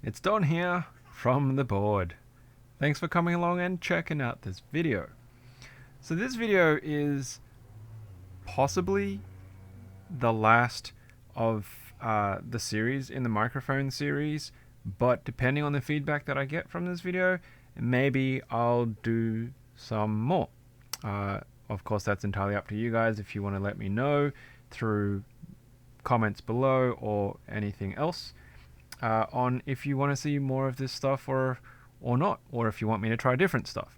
It's Don here from the board. Thanks for coming along and checking out this video. So this video is possibly the last of the series in the microphone series, but depending on the feedback that I get from this video, maybe I'll do some more. Of course, that's entirely up to you guys if you want to let me know through comments below or anything else on if you want to see more of this stuff or not, or if you want me to try different stuff.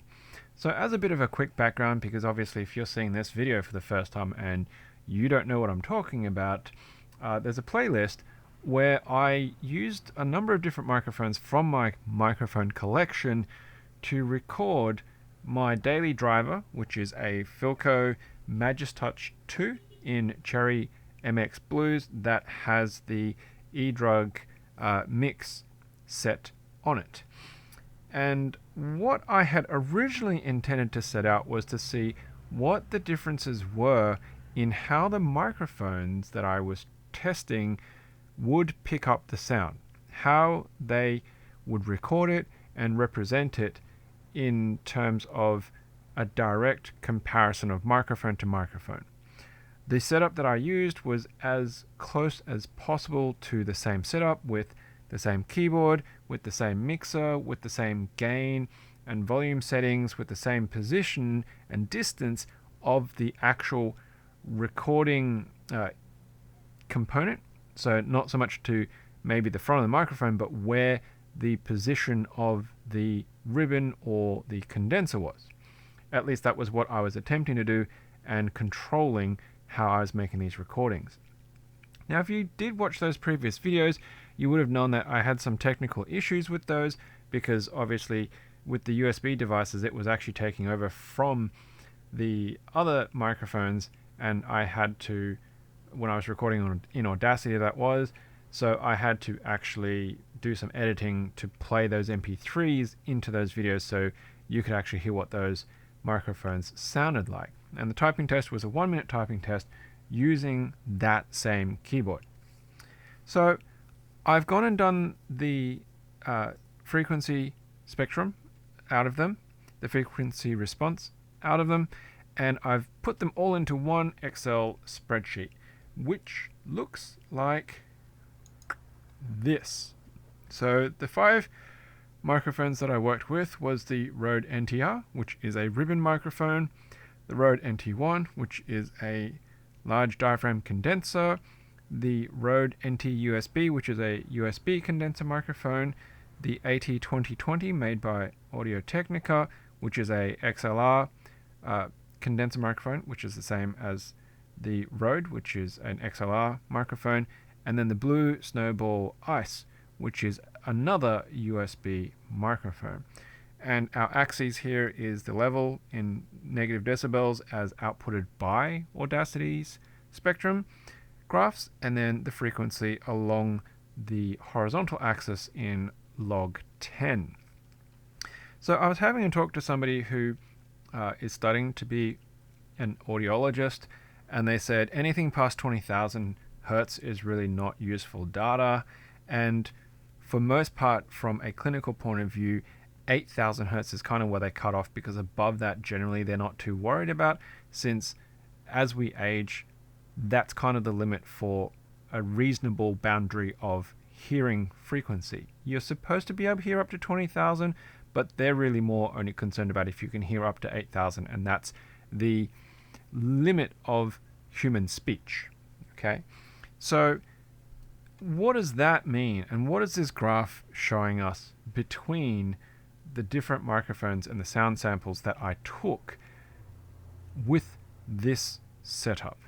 So as a bit of a quick background, because obviously if you're seeing this video for the first time and you don't know what I'm talking about, there's a playlist where I used a number of different microphones from my microphone collection to record my daily driver, which is a Philco Magistouch 2 in Cherry MX Blues that has the eDrug mix set on it. And what I had originally intended to set out was to see what the differences were in how the microphones that I was testing would pick up the sound, how they would record it and represent it in terms of a direct comparison of microphone to microphone. The setup that I used was as close as possible to the same setup, with the same keyboard, with the same mixer, with the same gain and volume settings, with the same position and distance of the actual recording component. So not so much to maybe the front of the microphone, but where the position of the ribbon or the condenser was. At least that was what I was attempting to do and controlling how I was making these recordings. Now, if you did watch those previous videos, you would have known that I had some technical issues with those, because obviously with the USB devices it was actually taking over from the other microphones, and I had to, when I was recording in Audacity that was, so I had to actually do some editing to play those MP3s into those videos so you could actually hear what those microphones sounded like. And the typing test was a 1-minute typing test using that same keyboard. So I've gone and done the frequency spectrum out of them, the frequency response out of them, and I've put them all into one Excel spreadsheet, which looks like this. So the 5 microphones that I worked with was the Rode NTR, which is a ribbon microphone, the Rode NT1, which is a large diaphragm condenser, the Rode NT-USB, which is a USB condenser microphone, the AT2020 made by Audio-Technica, which is a XLR condenser microphone, which is the same as the Rode, which is an XLR microphone, and then the Blue Snowball Ice, which is another USB microphone. And our axes here is the level in negative decibels as outputted by Audacity's spectrum graphs, and then the frequency along the horizontal axis in log 10. So I was having a talk to somebody who is studying to be an audiologist, and they said anything past 20,000 hertz is really not useful data, and for most part, from a clinical point of view, 8,000 hertz is kind of where they cut off, because above that generally they're not too worried about, since as we age, that's kind of the limit for a reasonable boundary of hearing frequency. You're supposed to be able to hear up to 20,000, but they're really more only concerned about if you can hear up to 8,000, and that's the limit of human speech. Okay, so what does that mean, and what is this graph showing us between the different microphones and the sound samples that I took with this setup?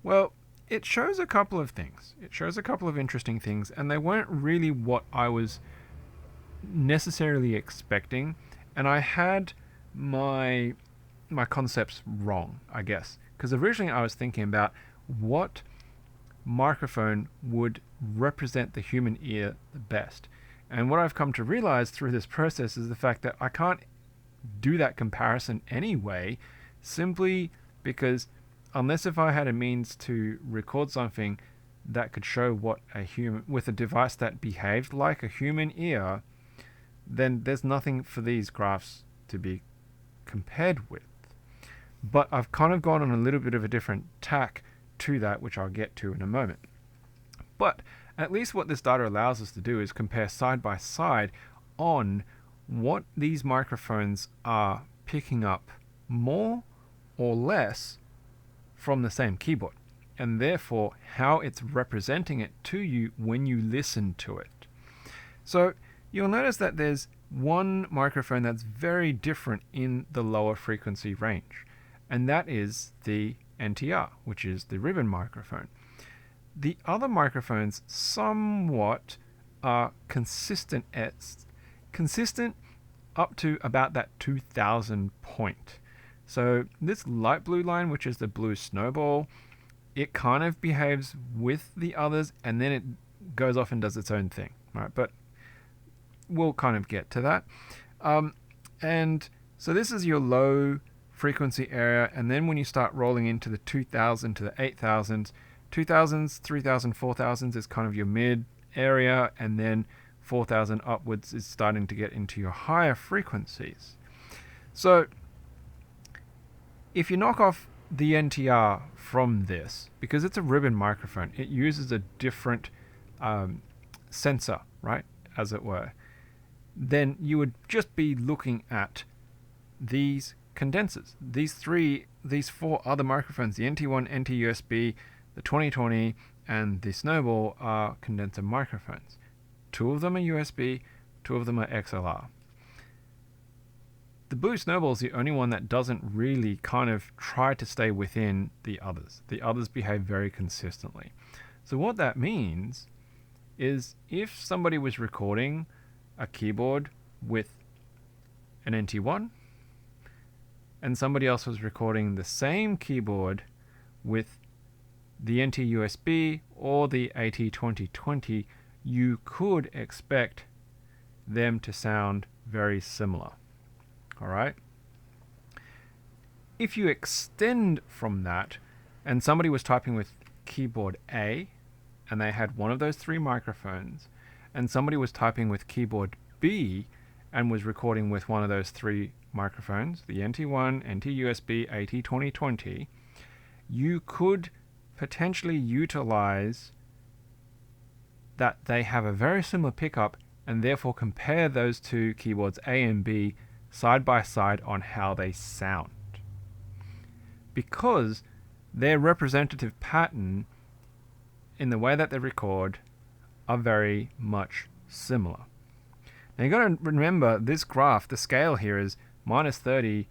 Well, it shows a couple of things. It shows a couple of interesting things, and they weren't really what I was necessarily expecting, and I had my concepts wrong, I guess, because originally I was thinking about what microphone would represent the human ear the best. And what I've come to realize through this process is the fact that I can't do that comparison anyway, simply because unless if I had a means to record something that could show what a human, with a device that behaved like a human ear, then there's nothing for these graphs to be compared with. But I've kind of gone on a little bit of a different tack to that, which I'll get to in a moment. But at least what this data allows us to do is compare side by side on what these microphones are picking up more or less from the same keyboard, and therefore how it's representing it to you when you listen to it. So you'll notice that there's one microphone that's very different in the lower frequency range, and that is the NTR, which is the ribbon microphone. The other microphones somewhat are consistent up to about that 2000 point. So this light blue line, which is the blue snowball, it kind of behaves with the others and then it goes off and does its own thing, right? But we'll kind of get to that. And so this is your low frequency area, and then when you start rolling into the 2000 to the 8000s, 2000s, 3000, 4000s is kind of your mid area, and then 4000 upwards is starting to get into your higher frequencies. So if you knock off the NTR from this, because it's a ribbon microphone, it uses a different sensor, right, as it were, then you would just be looking at these condensers. These four other microphones, the NT1, NT-USB, the 2020, and the Snowball, are condenser microphones. 2 of them are USB, 2 of them are XLR. The blue Snowball is the only one that doesn't really kind of try to stay within the others. The others behave very consistently. So what that means is if somebody was recording a keyboard with an NT1 and somebody else was recording the same keyboard with the NT-USB or the AT2020, you could expect them to sound very similar. All right. If you extend from that and somebody was typing with keyboard A and they had one of those 3 microphones, and somebody was typing with keyboard B and was recording with one of those 3 microphones, the NT1, NT-USB, AT2020, you could potentially utilize that they have a very similar pickup and therefore compare those 2 keyboards A and B side by side on how they sound, because their representative pattern in the way that they record are very much similar. Now you got to remember this graph, the scale here is -30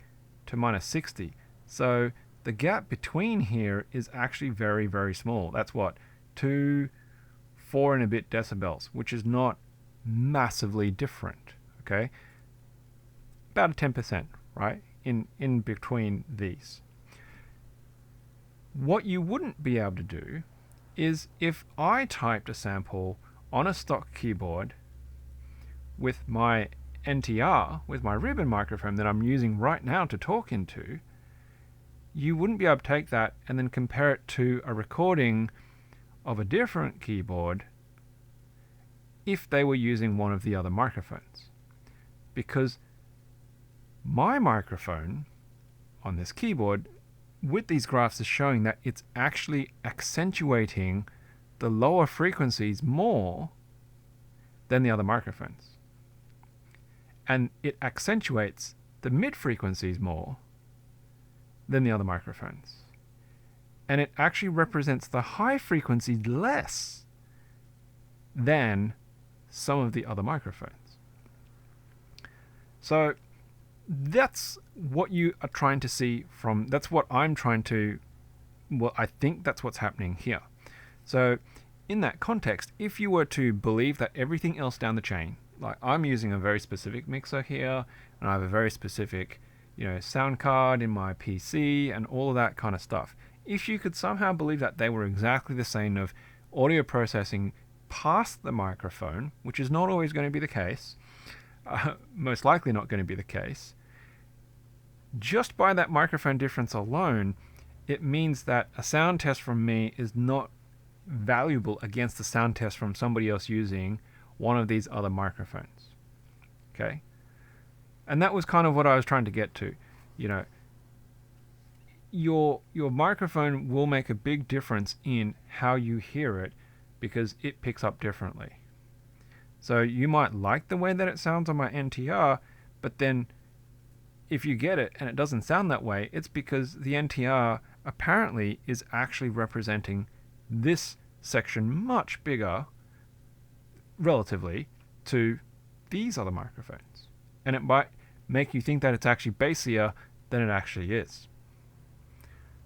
to -60, so the gap between here is actually very, very small. That's what, 4 and a bit decibels, which is not massively different, okay? About a 10%, right, in between these. What you wouldn't be able to do is if I typed a sample on a stock keyboard with my NTR, with my ribbon microphone that I'm using right now to talk into, you wouldn't be able to take that and then compare it to a recording of a different keyboard if they were using one of the other microphones. Because my microphone on this keyboard with these graphs is showing that it's actually accentuating the lower frequencies more than the other microphones. And it accentuates the mid frequencies more than the other microphones. And it actually represents the high frequencies less than some of the other microphones. So that's what you are trying to see from, that's what I'm trying to, well, I think that's what's happening here. So in that context, if you were to believe that everything else down the chain, like I'm using a very specific mixer here, and I have a very specific, sound card in my PC and all of that kind of stuff. If you could somehow believe that they were exactly the same of audio processing past the microphone, which is not always going to be the case, most likely not going to be the case, just by that microphone difference alone, it means that a sound test from me is not valuable against the sound test from somebody else using one of these other microphones. Okay? And that was kind of what I was trying to get to. You know, your microphone will make a big difference in how you hear it because it picks up differently. So you might like the way that it sounds on my NTR, but then if you get it and it doesn't sound that way, it's because the NTR apparently is actually representing this section much bigger relatively to these other microphones. And it might make you think that it's actually bassier than it actually is.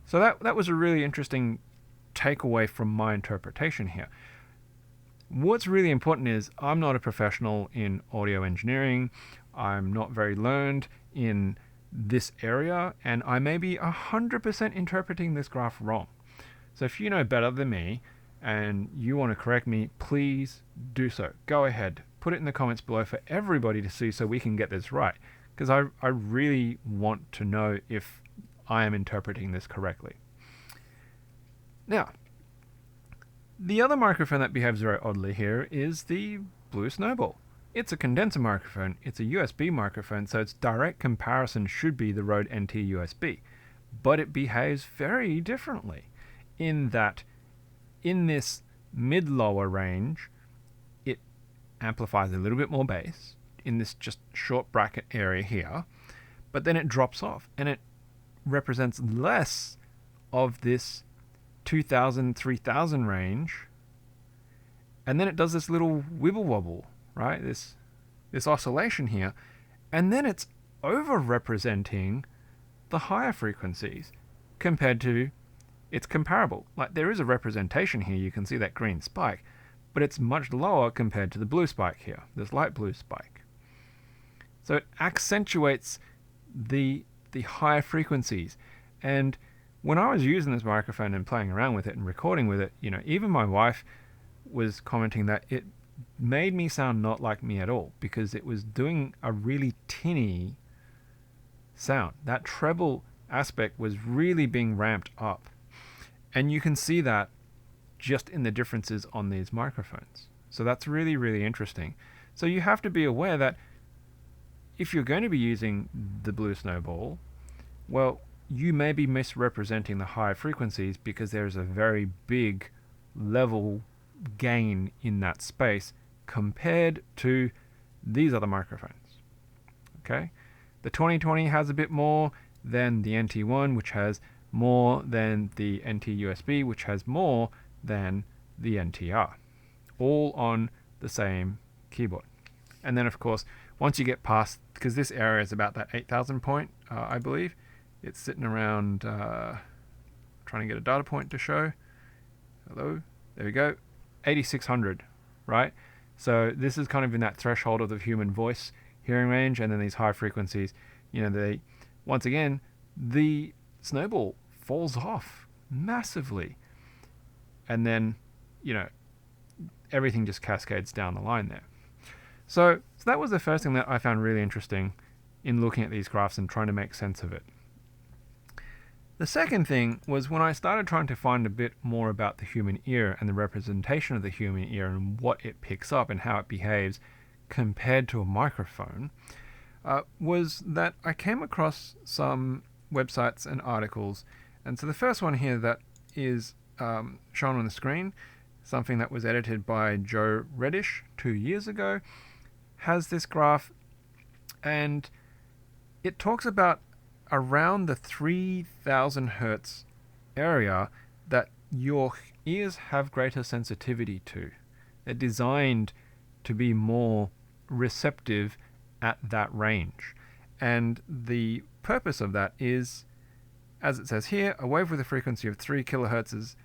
So that was a really interesting takeaway from my interpretation here. What's really important is I'm not a professional in audio engineering. I'm not very learned in this area, and I may be 100% interpreting this graph wrong. So if you know better than me and you want to correct me, please do so. Go ahead. Put it in the comments below for everybody to see so we can get this right. Because I really want to know if I am interpreting this correctly. Now, the other microphone that behaves very oddly here is the Blue Snowball. It's a condenser microphone, it's a USB microphone, so its direct comparison should be the Rode NT USB. But it behaves very differently in that in this mid-lower range, it amplifies a little bit more bass in this just short bracket area here, but then it drops off and it represents less of this 2000, 3000 range, and then it does this little wibble wobble, right? This oscillation here, and then it's over-representing the higher frequencies compared to its comparable. Like there is a representation here, you can see that green spike, but it's much lower compared to the blue spike here, this light blue spike. So it accentuates the higher frequencies. And when I was using this microphone and playing around with it and recording with it, you know, even my wife was commenting that it made me sound not like me at all because it was doing a really tinny sound. That treble aspect was really being ramped up. And you can see that just in the differences on these microphones. So that's really, really interesting. So you have to be aware that if you're going to be using the Blue Snowball, well, you may be misrepresenting the higher frequencies because there's a very big level gain in that space compared to these other microphones. Okay? The 2020 has a bit more than the NT1, which has more than the NT USB, which has more than the NTR, all on the same keyboard. And then of course, once you get past, because this area is about that 8,000 point, I believe, it's sitting around, trying to get a data point to show. Hello, there we go, 8,600, right? So this is kind of in that threshold of the human voice hearing range, and then these high frequencies, you know, once again, the Snowball falls off massively. And then, you know, everything just cascades down the line there. So that was the first thing that I found really interesting in looking at these graphs and trying to make sense of it. The second thing was when I started trying to find a bit more about the human ear and the representation of the human ear and what it picks up and how it behaves compared to a microphone, was that I came across some websites and articles. And so the first one here that is shown on the screen, something that was edited by Joe Reddish 2 years ago, has this graph, and it talks about around the 3000 hertz area that your ears have greater sensitivity to. They're designed to be more receptive at that range. And the purpose of that is, as it says here, a wave with a frequency of 3 kilohertz is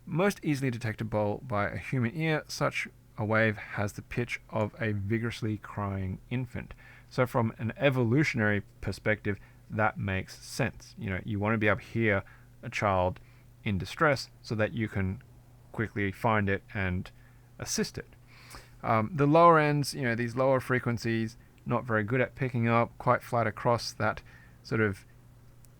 most easily detectable by a human ear. Such a wave has the pitch of a vigorously crying infant. So from an evolutionary perspective, that makes sense. You know, you want to be able to hear a child in distress so that you can quickly find it and assist it. The lower ends, you know, these lower frequencies, not very good at picking up, quite flat across that sort of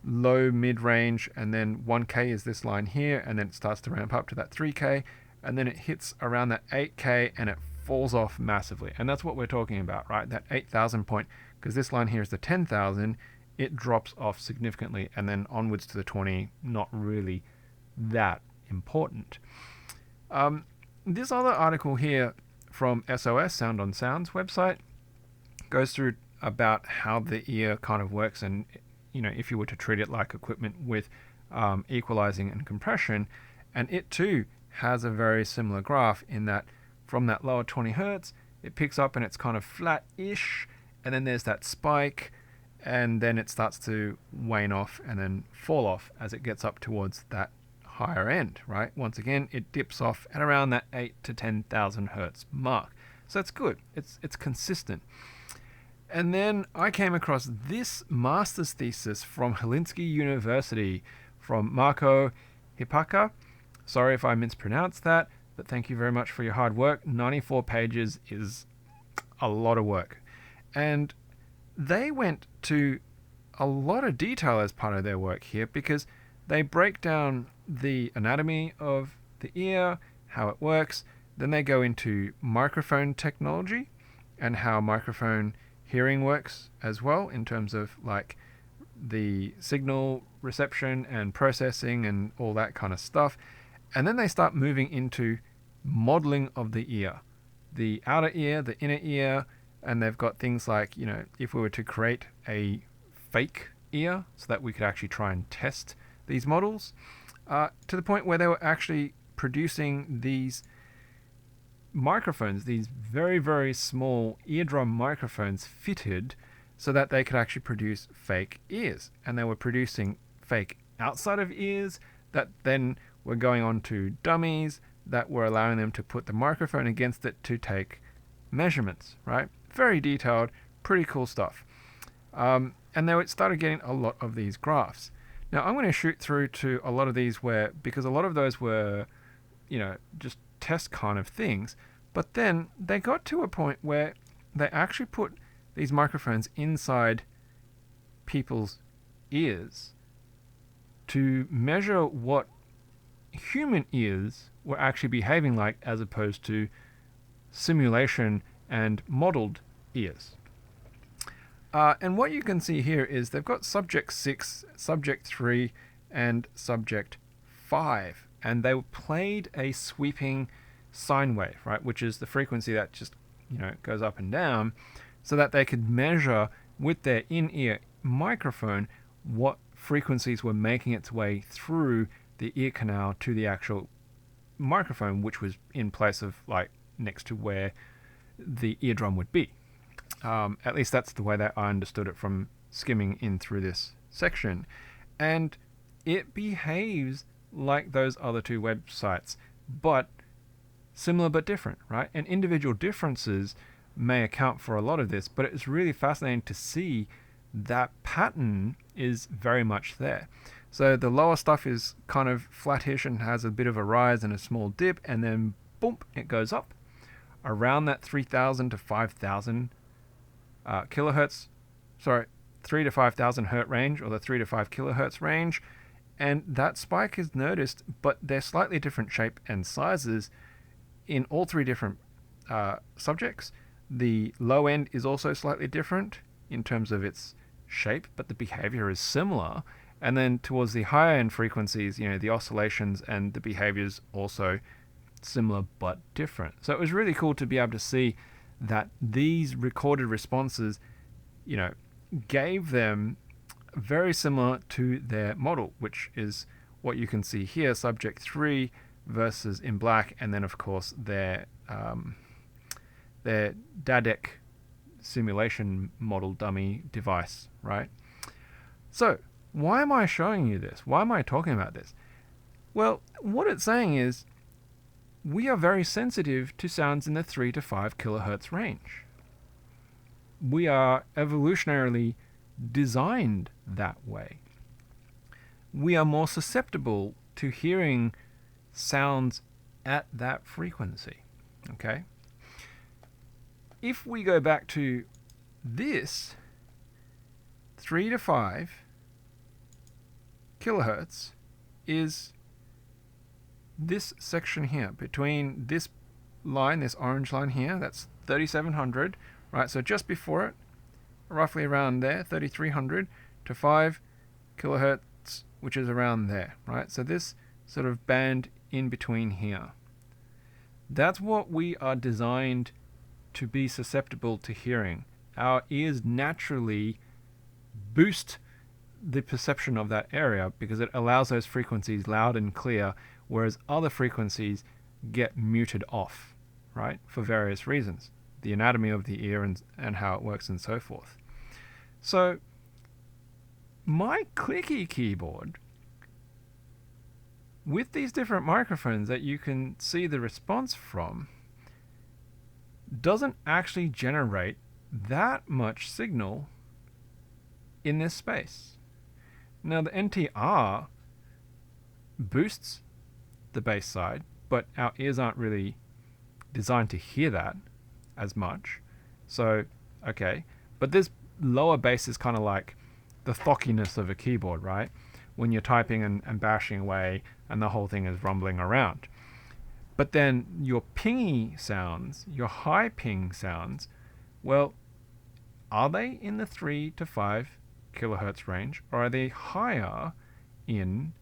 low mid-range, and then 1K is this line here, and then it starts to ramp up to that 3K, and then it hits around that 8K and it falls off massively. And that's what we're talking about, right? That 8,000 point, because this line here is the 10,000, it drops off significantly, and then onwards to the 20, not really that important. This other article here from SOS, Sound on Sound's website, goes through about how the ear kind of works, and if you were to treat it like equipment with equalizing and compression, and it too has a very similar graph in that from that lower 20 hertz, it picks up and it's kind of flat-ish, and then there's that spike, and then it starts to wane off and then fall off as it gets up towards that higher end, right? Once again, it dips off at around that 8 to 10,000 hertz mark. So that's good. It's consistent. And then I came across this master's thesis from Helsinki University from Marko Hipaka. Sorry if I mispronounced that, but thank you very much for your hard work. 94 pages is a lot of work. And they went to a lot of detail as part of their work here, because they break down the anatomy of the ear, how it works. Then they go into microphone technology and how microphone hearing works as well, in terms of like the signal reception and processing and all that kind of stuff. And then they start moving into modeling of the ear, the outer ear, the inner ear, and they've got things like, if we were to create a fake ear so that we could actually try and test these models, to the point where they were actually producing these microphones, these very, very small eardrum microphones fitted so that they could actually produce fake ears. And they were producing fake outside of ears that then were going on to dummies that were allowing them to put the microphone against it to take measurements, right? Very detailed, pretty cool stuff. And they started getting a lot of these graphs. Now, I'm going to shoot through to a lot of these because a lot of those were, just test kind of things. But then they got to a point where they actually put these microphones inside people's ears to measure what human ears were actually behaving like, as opposed to simulation and modeled ears. And what you can see here is they've got subject 6, subject 3, and subject 5. And they played a sweeping sine wave, right, which is the frequency that just, goes up and down, so that they could measure with their in-ear microphone what frequencies were making its way through the ear canal to the actual microphone, which was in place of, like, next to where the eardrum would be. At least that's the way that I understood it from skimming in through this section. And it behaves like those other two websites, but similar but different, right? And individual differences may account for a lot of this, but it's really fascinating to see that pattern is very much there. So the lower stuff is kind of flattish and has a bit of a rise and a small dip, and then boom, it goes up around that 3,000 to 5,000 kilohertz, 3 to 5,000 hertz range, or the 3 to 5 kilohertz range. And that spike is noticed, but they're slightly different shape and sizes in all three different subjects. The low end is also slightly different in terms of its shape, but the behavior is similar. And then towards the higher end frequencies, the oscillations and the behaviors also similar but different. So it was really cool to be able to see that these recorded responses, gave them very similar to their model, which is what you can see here, subject 3 versus in black, and then of course their DADEC simulation model dummy device, right? So why am I showing you this? Why am I talking about this? Well, what it's saying is we are very sensitive to sounds in the 3 to 5 kilohertz range. We are evolutionarily designed that way. We are more susceptible to hearing sounds at that frequency. Okay? If we go back to this, 3 to 5 kilohertz is this section here, between this line, this orange line here, that's 3700, right? So just before it, roughly around there, 3300 to 5 kilohertz, which is around there, right? So this sort of band in between here. That's what we are designed to be susceptible to hearing. Our ears naturally boost the perception of that area because it allows those frequencies loud and clear, whereas other frequencies get muted off, right? For various reasons. The anatomy of the ear and how it works and so forth. So my clicky keyboard, with these different microphones that you can see the response from, doesn't actually generate that much signal in this space. Now the NTR boosts the bass side, but our ears aren't really designed to hear that as much. So, okay. But this lower bass is kind of like the thockiness of a keyboard, right? When you're typing and bashing away and the whole thing is rumbling around. But then your pingy sounds, your high ping sounds, well, are they in the 3 to 5 kilohertz range, or are they higher in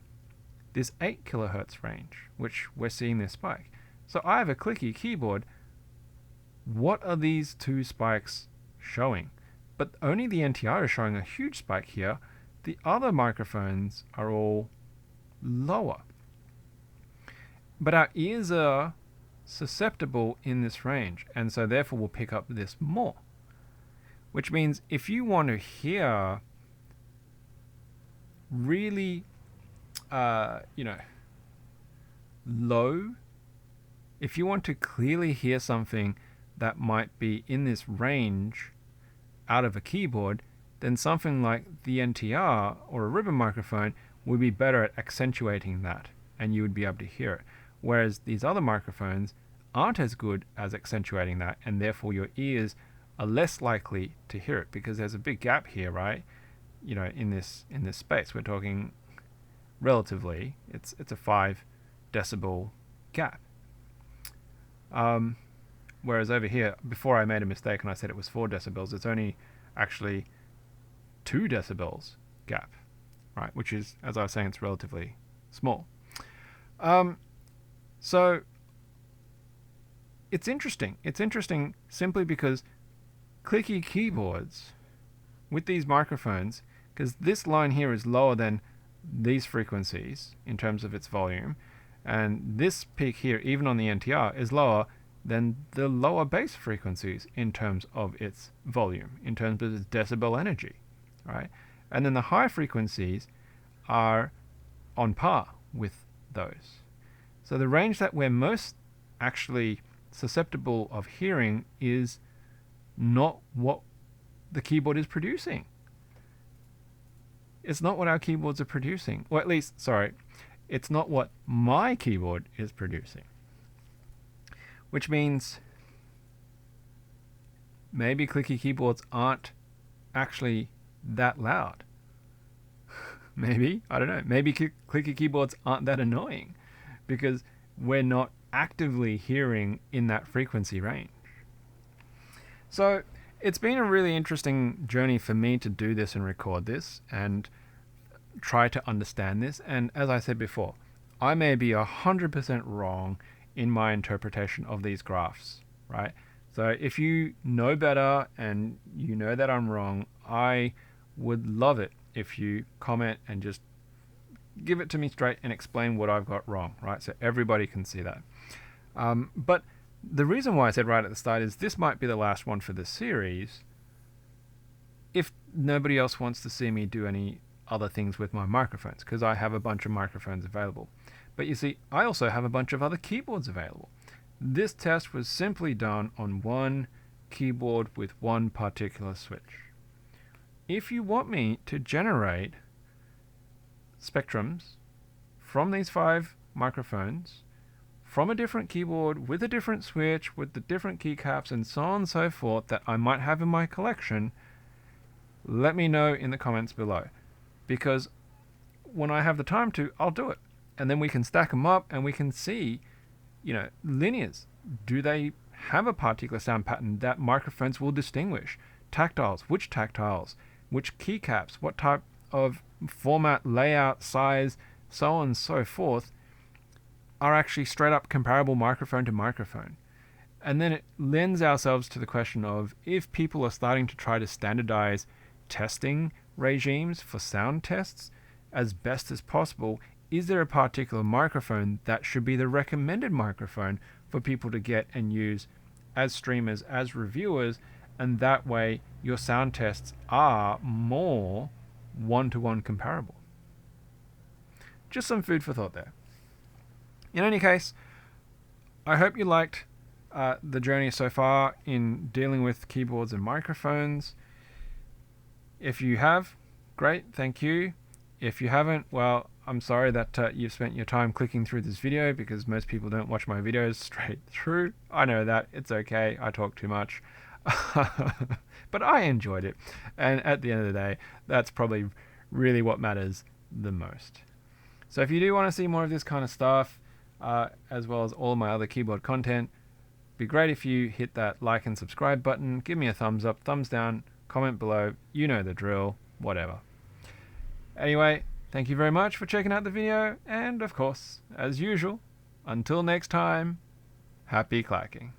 this 8 kilohertz range, which we're seeing this spike? So I have a clicky keyboard. What are these two spikes showing? But only the NTR is showing a huge spike here. The other microphones are all lower. But our ears are susceptible in this range, and so therefore we'll pick up this more. Which means if you want to hear really, low, if you want to clearly hear something that might be in this range out of a keyboard, then something like the NTR or a ribbon microphone would be better at accentuating that, and you would be able to hear it. Whereas these other microphones aren't as good as accentuating that, and therefore your ears are less likely to hear it because there's a big gap here, right? In this space, we're talking relatively, it's a 5 decibel gap. Whereas over here, before I made a mistake and I said it was 4 decibels, it's only actually 2 decibels gap, right? Which is, as I was saying, it's relatively small. So it's interesting. It's interesting simply because clicky keyboards with these microphones, because this line here is lower than these frequencies in terms of its volume, and this peak here, even on the NTR, is lower than the lower bass frequencies in terms of its volume, in terms of its decibel energy, right? And then the high frequencies are on par with those. So the range that we're most actually susceptible of hearing is not what the keyboard is producing. It's not what our keyboards are producing. Or at least, sorry, it's not what my keyboard is producing. Which means maybe clicky keyboards aren't actually that loud. Maybe, I don't know. Maybe clicky keyboards aren't that annoying because we're not actively hearing in that frequency range. So it's been a really interesting journey for me to do this and record this and try to understand this. And as I said before, I may be 100% wrong in my interpretation of these graphs, right? So if you know better and you know that I'm wrong, I would love it if you comment and just give it to me straight and explain what I've got wrong, right? So everybody can see that. But the reason why I said right at the start is this might be the last one for this series if nobody else wants to see me do any other things with my microphones, because I have a bunch of microphones available. But you see, I also have a bunch of other keyboards available. This test was simply done on one keyboard with one particular switch. If you want me to generate spectrums from these 5 microphones, from a different keyboard, with a different switch, with the different keycaps, and so on and so forth that I might have in my collection, let me know in the comments below. Because when I have the time to, I'll do it. And then we can stack them up and we can see, linears. Do they have a particular sound pattern that microphones will distinguish? Tactiles, which keycaps, what type of format, layout, size, so on and so forth, are actually straight up comparable microphone to microphone. And then it lends ourselves to the question of, if people are starting to try to standardize testing regimes for sound tests as best as possible, is there a particular microphone that should be the recommended microphone for people to get and use as streamers, as reviewers, and that way your sound tests are more one-to-one comparable? Just some food for thought there. In any case, I hope you liked the journey so far in dealing with keyboards and microphones. If you have, great, thank you. If you haven't, well, I'm sorry that you've spent your time clicking through this video, because most people don't watch my videos straight through. I know that. It's okay. I talk too much. But I enjoyed it. And at the end of the day, that's probably really what matters the most. So if you do want to see more of this kind of stuff, as well as all of my other keyboard content, be great if you hit that like and subscribe button, give me a thumbs up, thumbs down, comment below, you know the drill, whatever. Anyway, thank you very much for checking out the video, and of course, as usual, until next time, happy clacking.